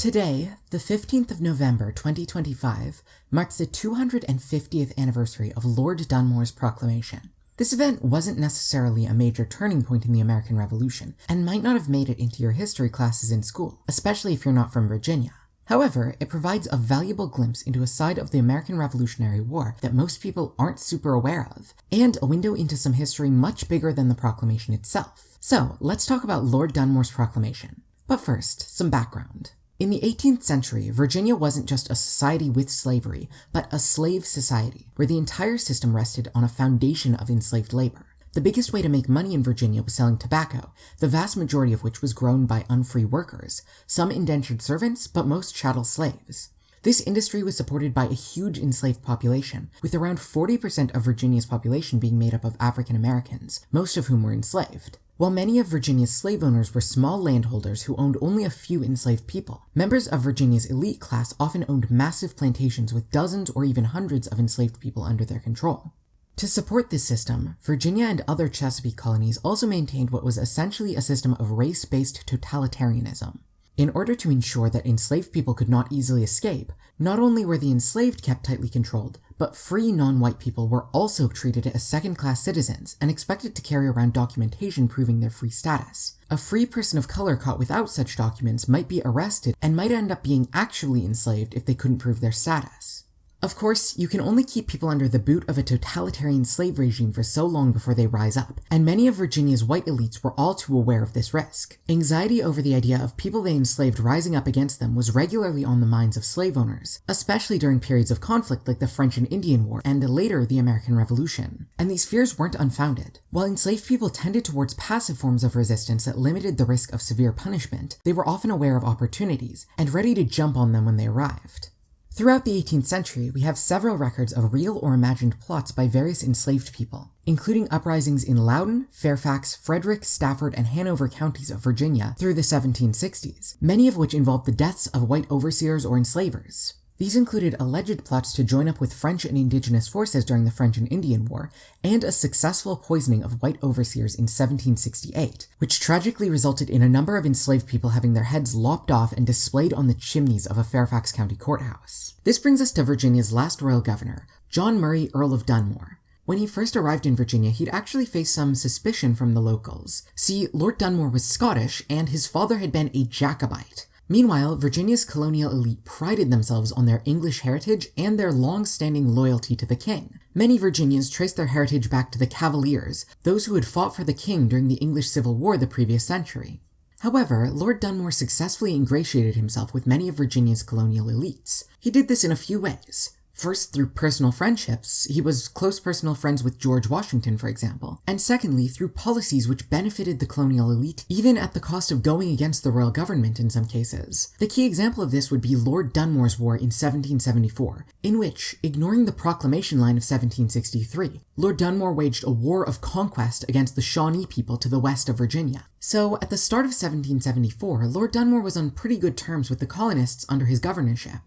Today, the 15th of November 2025, marks the 250th anniversary of Lord Dunmore's proclamation. This event wasn't necessarily a major turning point in the American Revolution, and might not have made it into your history classes in school, especially if you're not from Virginia. However, it provides a valuable glimpse into a side of the American Revolutionary War that most people aren't super aware of, and a window into some history much bigger than the proclamation itself. So, let's talk about Lord Dunmore's proclamation. But first, some background. In the 18th century, Virginia wasn't just a society with slavery, but a slave society, where the entire system rested on a foundation of enslaved labor. The biggest way to make money in Virginia was selling tobacco, the vast majority of which was grown by unfree workers, some indentured servants, but most chattel slaves. This industry was supported by a huge enslaved population, with around 40% of Virginia's population being made up of African Americans, most of whom were enslaved. While many of Virginia's slave owners were small landholders who owned only a few enslaved people, members of Virginia's elite class often owned massive plantations with dozens or even hundreds of enslaved people under their control. To support this system, Virginia and other Chesapeake colonies also maintained what was essentially a system of race-based totalitarianism. In order to ensure that enslaved people could not easily escape, not only were the enslaved kept tightly controlled, but free non-white people were also treated as second-class citizens and expected to carry around documentation proving their free status. A free person of color caught without such documents might be arrested and might end up being actually enslaved if they couldn't prove their status. Of course, you can only keep people under the boot of a totalitarian slave regime for so long before they rise up, and many of Virginia's white elites were all too aware of this risk. Anxiety over the idea of people they enslaved rising up against them was regularly on the minds of slave owners, especially during periods of conflict like the French and Indian War, and later the American Revolution. And these fears weren't unfounded. While enslaved people tended towards passive forms of resistance that limited the risk of severe punishment, they were often aware of opportunities, and ready to jump on them when they arrived. Throughout the 18th century, we have several records of real or imagined plots by various enslaved people, including uprisings in Loudoun, Fairfax, Frederick, Stafford, and Hanover counties of Virginia through the 1760s, many of which involved the deaths of white overseers or enslavers. These included alleged plots to join up with French and indigenous forces during the French and Indian War, and a successful poisoning of white overseers in 1768, which tragically resulted in a number of enslaved people having their heads lopped off and displayed on the chimneys of a Fairfax County courthouse. This brings us to Virginia's last royal governor, John Murray, Earl of Dunmore. When he first arrived in Virginia, he'd actually faced some suspicion from the locals. See, Lord Dunmore was Scottish, and his father had been a Jacobite. Meanwhile, Virginia's colonial elite prided themselves on their English heritage and their long-standing loyalty to the king. Many Virginians traced their heritage back to the Cavaliers, those who had fought for the king during the English Civil War the previous century. However, Lord Dunmore successfully ingratiated himself with many of Virginia's colonial elites. He did this in a few ways. First, through personal friendships. He was close personal friends with George Washington, for example. And secondly, through policies which benefited the colonial elite, even at the cost of going against the royal government in some cases. The key example of this would be Lord Dunmore's War in 1774, in which, ignoring the Proclamation line of 1763, Lord Dunmore waged a war of conquest against the Shawnee people to the west of Virginia. So, at the start of 1774, Lord Dunmore was on pretty good terms with the colonists under his governorship.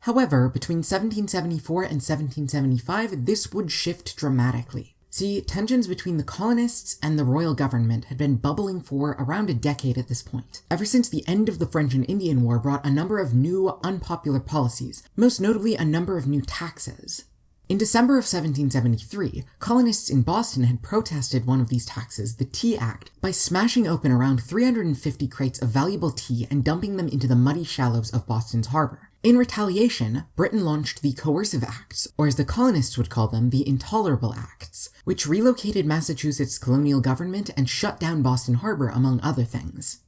However, between 1774 and 1775, this would shift dramatically. See, tensions between the colonists and the royal government had been bubbling for around a decade at this point, ever since the end of the French and Indian War brought a number of new, unpopular policies, most notably a number of new taxes. In December of 1773, colonists in Boston had protested one of these taxes, the Tea Act, by smashing open around 350 crates of valuable tea and dumping them into the muddy shallows of Boston's harbor. In retaliation, Britain launched the Coercive Acts, or as the colonists would call them, the Intolerable Acts, which relocated Massachusetts' colonial government and shut down Boston Harbor, among other things.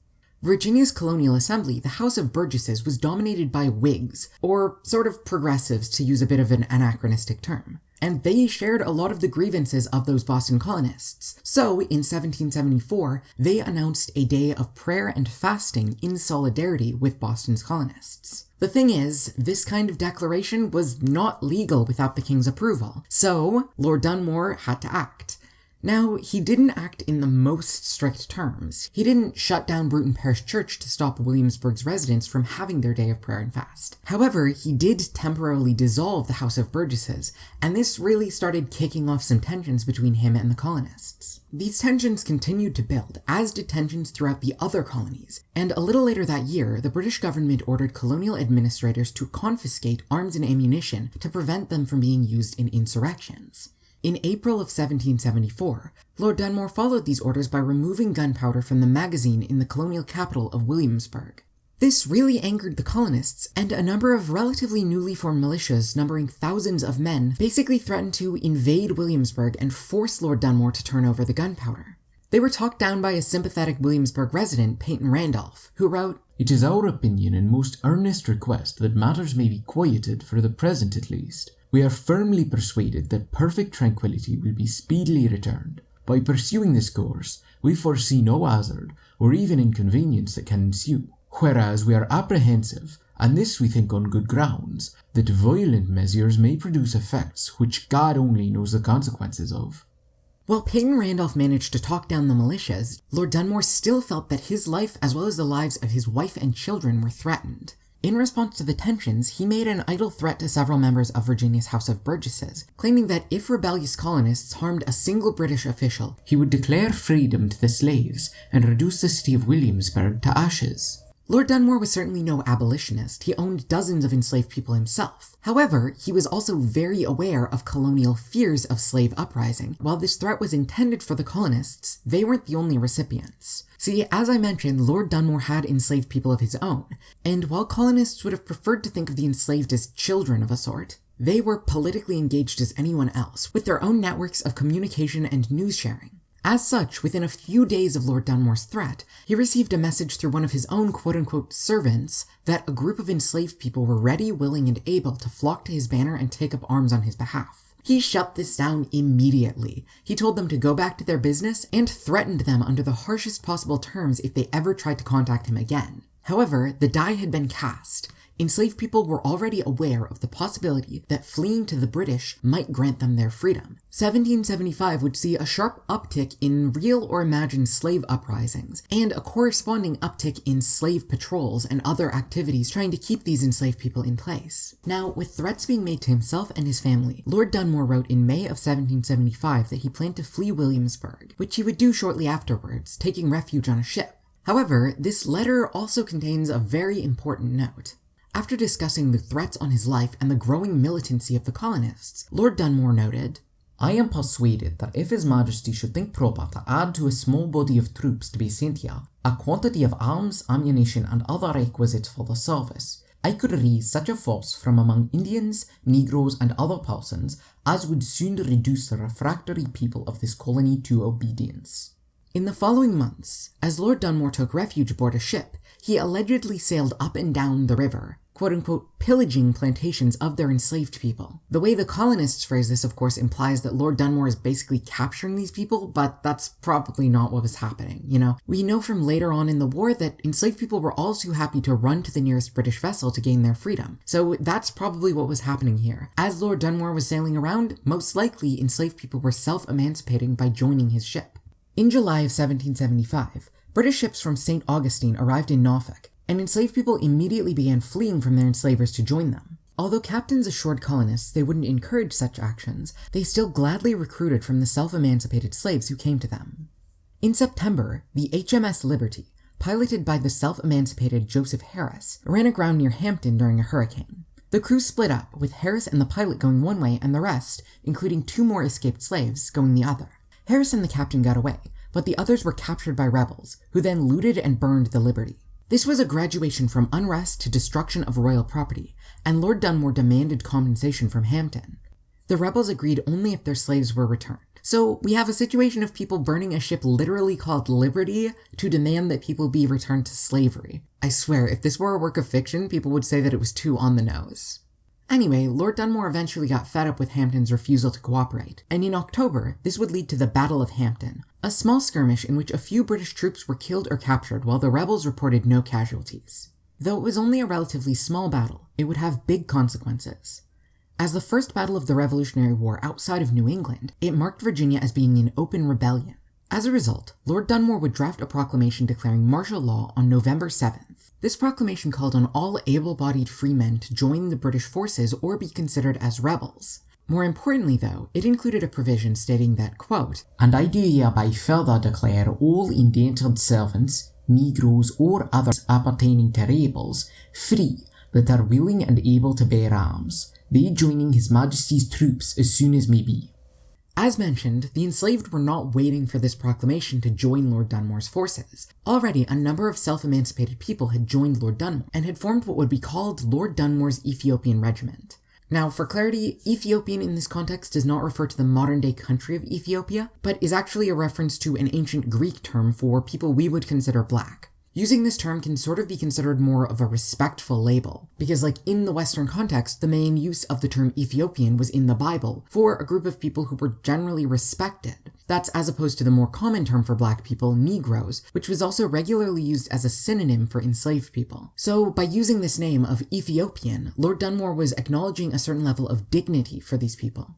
Virginia's colonial assembly, the House of Burgesses, was dominated by Whigs, or sort of progressives to use a bit of an anachronistic term. And they shared a lot of the grievances of those Boston colonists. So, in 1774, they announced a day of prayer and fasting in solidarity with Boston's colonists. The thing is, this kind of declaration was not legal without the king's approval, so Lord Dunmore had to act. Now, he didn't act in the most strict terms. He didn't shut down Bruton Parish Church to stop Williamsburg's residents from having their day of prayer and fast. However, he did temporarily dissolve the House of Burgesses, and this really started kicking off some tensions between him and the colonists. These tensions continued to build, as did tensions throughout the other colonies, and a little later that year, the British government ordered colonial administrators to confiscate arms and ammunition to prevent them from being used in insurrections. In April of 1774, Lord Dunmore followed these orders by removing gunpowder from the magazine in the colonial capital of Williamsburg. This really angered the colonists, and a number of relatively newly formed militias numbering thousands of men basically threatened to invade Williamsburg and force Lord Dunmore to turn over the gunpowder. They were talked down by a sympathetic Williamsburg resident, Peyton Randolph, who wrote, "It is our opinion and most earnest request that matters may be quieted for the present at least. We are firmly persuaded that perfect tranquility will be speedily returned. By pursuing this course, we foresee no hazard or even inconvenience that can ensue, whereas we are apprehensive, and this we think on good grounds, that violent measures may produce effects which God only knows the consequences of." While Peyton Randolph managed to talk down the militias, Lord Dunmore still felt that his life as well as the lives of his wife and children were threatened. In response to the tensions, he made an idle threat to several members of Virginia's House of Burgesses, claiming that if rebellious colonists harmed a single British official, he would declare freedom to the slaves and reduce the city of Williamsburg to ashes. Lord Dunmore was certainly no abolitionist. He owned dozens of enslaved people himself. However, he was also very aware of colonial fears of slave uprising. While this threat was intended for the colonists, they weren't the only recipients. See, as I mentioned, Lord Dunmore had enslaved people of his own, and while colonists would have preferred to think of the enslaved as children of a sort, they were politically engaged as anyone else, with their own networks of communication and news sharing. As such, within a few days of Lord Dunmore's threat, he received a message through one of his own quote-unquote servants that a group of enslaved people were ready, willing, and able to flock to his banner and take up arms on his behalf. He shut this down immediately. He told them to go back to their business and threatened them under the harshest possible terms if they ever tried to contact him again. However, the die had been cast. Enslaved people were already aware of the possibility that fleeing to the British might grant them their freedom. 1775 would see a sharp uptick in real or imagined slave uprisings, and a corresponding uptick in slave patrols and other activities trying to keep these enslaved people in place. Now, with threats being made to himself and his family, Lord Dunmore wrote in May of 1775 that he planned to flee Williamsburg, which he would do shortly afterwards, taking refuge on a ship. However, this letter also contains a very important note. After discussing the threats on his life and the growing militancy of the colonists, Lord Dunmore noted, "I am persuaded that if His Majesty should think proper to add to a small body of troops to be sent here, a quantity of arms, ammunition, and other requisites for the service, I could raise such a force from among Indians, Negroes, and other persons as would soon reduce the refractory people of this colony to obedience." In the following months, as Lord Dunmore took refuge aboard a ship, he allegedly sailed up and down the river, quote-unquote, pillaging plantations of their enslaved people. The way the colonists phrase this, of course, implies that Lord Dunmore is basically capturing these people, but that's probably not what was happening, you know? We know from later on in the war that enslaved people were all too happy to run to the nearest British vessel to gain their freedom. So that's probably what was happening here. As Lord Dunmore was sailing around, most likely enslaved people were self-emancipating by joining his ship. In July of 1775, British ships from St. Augustine arrived in Norfolk, and enslaved people immediately began fleeing from their enslavers to join them. Although captains assured colonists they wouldn't encourage such actions, they still gladly recruited from the self-emancipated slaves who came to them. In September, the HMS Liberty, piloted by the self-emancipated Joseph Harris, ran aground near Hampton during a hurricane. The crew split up, with Harris and the pilot going one way and the rest, including 2 more escaped slaves, going the other. Harris and the captain got away, but the others were captured by rebels, who then looted and burned the Liberty. This was a graduation from unrest to destruction of royal property, and Lord Dunmore demanded compensation from Hampton. The rebels agreed only if their slaves were returned. So we have a situation of people burning a ship literally called Liberty to demand that people be returned to slavery. I swear, if this were a work of fiction, people would say that it was too on the nose. Anyway, Lord Dunmore eventually got fed up with Hampton's refusal to cooperate, and in October, this would lead to the Battle of Hampton, a small skirmish in which a few British troops were killed or captured while the rebels reported no casualties. Though it was only a relatively small battle, it would have big consequences. As the first battle of the Revolutionary War outside of New England, it marked Virginia as being in open rebellion. As a result, Lord Dunmore would draft a proclamation declaring martial law on November 7th. This proclamation called on all able-bodied freemen to join the British forces or be considered as rebels. More importantly, though, it included a provision stating that, quote, "And I do hereby further declare all indentured servants, negroes, or others appertaining to rebels, free, that are willing and able to bear arms, they joining His Majesty's troops as soon as may be." As mentioned, the enslaved were not waiting for this proclamation to join Lord Dunmore's forces. Already, a number of self-emancipated people had joined Lord Dunmore and had formed what would be called Lord Dunmore's Ethiopian Regiment. Now, for clarity, Ethiopian in this context does not refer to the modern-day country of Ethiopia, but is actually a reference to an ancient Greek term for people we would consider black. Using this term can sort of be considered more of a respectful label, because like in the Western context, the main use of the term Ethiopian was in the Bible for a group of people who were generally respected. That's as opposed to the more common term for black people, Negroes, which was also regularly used as a synonym for enslaved people. So by using this name of Ethiopian, Lord Dunmore was acknowledging a certain level of dignity for these people.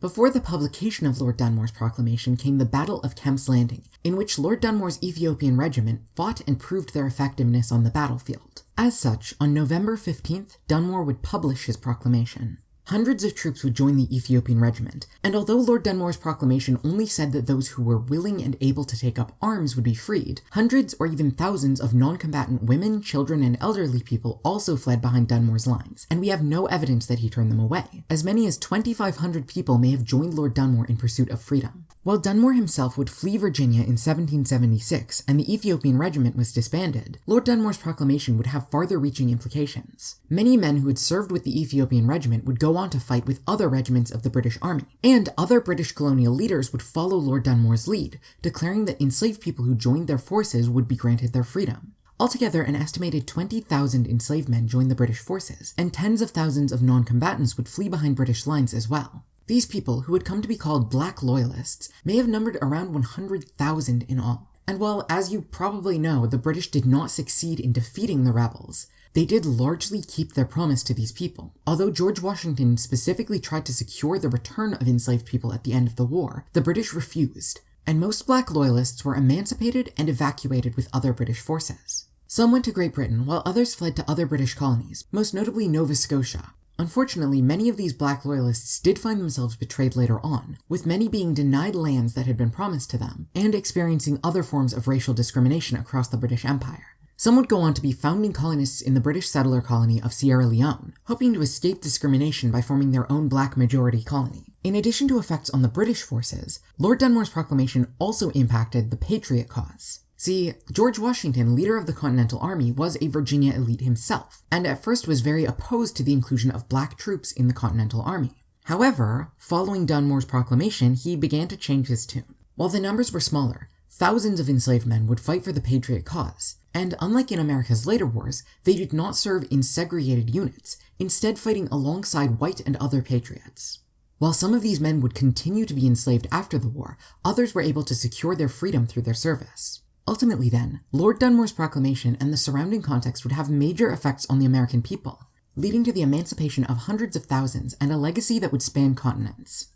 Before the publication of Lord Dunmore's proclamation came the Battle of Kemp's Landing, in which Lord Dunmore's Ethiopian regiment fought and proved their effectiveness on the battlefield. As such, on November 15th, Dunmore would publish his proclamation. Hundreds of troops would join the Ethiopian regiment, and although Lord Dunmore's proclamation only said that those who were willing and able to take up arms would be freed, hundreds or even thousands of non-combatant women, children, and elderly people also fled behind Dunmore's lines, and we have no evidence that he turned them away. As many as 2,500 people may have joined Lord Dunmore in pursuit of freedom. While Dunmore himself would flee Virginia in 1776 and the Ethiopian regiment was disbanded, Lord Dunmore's proclamation would have farther-reaching implications. Many men who had served with the Ethiopian regiment would go on to fight with other regiments of the British Army, and other British colonial leaders would follow Lord Dunmore's lead, declaring that enslaved people who joined their forces would be granted their freedom. Altogether, an estimated 20,000 enslaved men joined the British forces, and tens of thousands of non-combatants would flee behind British lines as well. These people, who had come to be called Black Loyalists, may have numbered around 100,000 in all. And while, as you probably know, the British did not succeed in defeating the rebels, they did largely keep their promise to these people. Although George Washington specifically tried to secure the return of enslaved people at the end of the war, the British refused, and most Black Loyalists were emancipated and evacuated with other British forces. Some went to Great Britain, while others fled to other British colonies, most notably Nova Scotia. Unfortunately, many of these Black Loyalists did find themselves betrayed later on, with many being denied lands that had been promised to them, and experiencing other forms of racial discrimination across the British Empire. Some would go on to be founding colonists in the British settler colony of Sierra Leone, hoping to escape discrimination by forming their own black majority colony. In addition to effects on the British forces, Lord Dunmore's proclamation also impacted the Patriot cause. See, George Washington, leader of the Continental Army, was a Virginia elite himself, and at first was very opposed to the inclusion of black troops in the Continental Army. However, following Dunmore's proclamation, he began to change his tune. While the numbers were smaller, thousands of enslaved men would fight for the Patriot cause, and unlike in America's later wars, they did not serve in segregated units, instead fighting alongside white and other patriots. While some of these men would continue to be enslaved after the war, others were able to secure their freedom through their service. Ultimately then, Lord Dunmore's proclamation and the surrounding context would have major effects on the American people, leading to the emancipation of hundreds of thousands and a legacy that would span continents.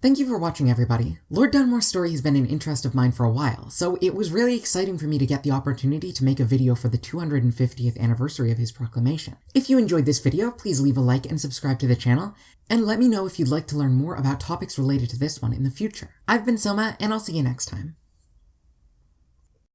Thank you for watching, everybody. Lord Dunmore's story has been an interest of mine for a while, so it was really exciting for me to get the opportunity to make a video for the 250th anniversary of his proclamation. If you enjoyed this video, please leave a like and subscribe to the channel, and let me know if you'd like to learn more about topics related to this one in the future. I've been Soma, and I'll see you next time.